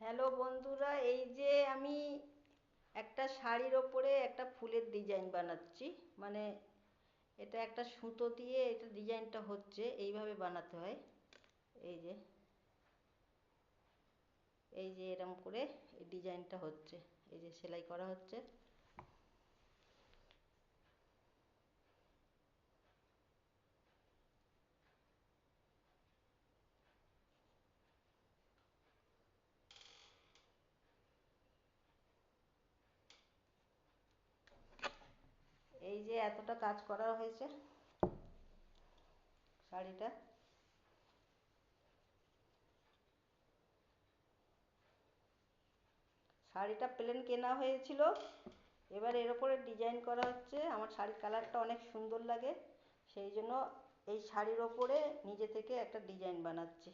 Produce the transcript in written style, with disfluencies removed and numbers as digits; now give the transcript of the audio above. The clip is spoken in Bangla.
হ্যালো বন্ধুরা, এই যে আমি একটা শাড়ির ওপরে একটা ফুলের ডিজাইন বানাচ্ছি। মানে এটা একটা সুতো দিয়ে এটা ডিজাইনটা হচ্ছে, এইভাবে বানাতে হয়। এই যে এরকম করে এই ডিজাইনটা হচ্ছে, এই যে সেলাই করা হচ্ছে। এই যে এতটা কাজ করা হয়েছে শাড়িটা। শাড়িটা প্লেন কেনা হয়েছিল, এবার এর ওপরে ডিজাইন করা হচ্ছে। আমার শাড়ির কালারটা অনেক সুন্দর লাগে, সেই জন্য এই শাড়ির ওপরে নিজে থেকে একটা ডিজাইন বানাচ্ছি।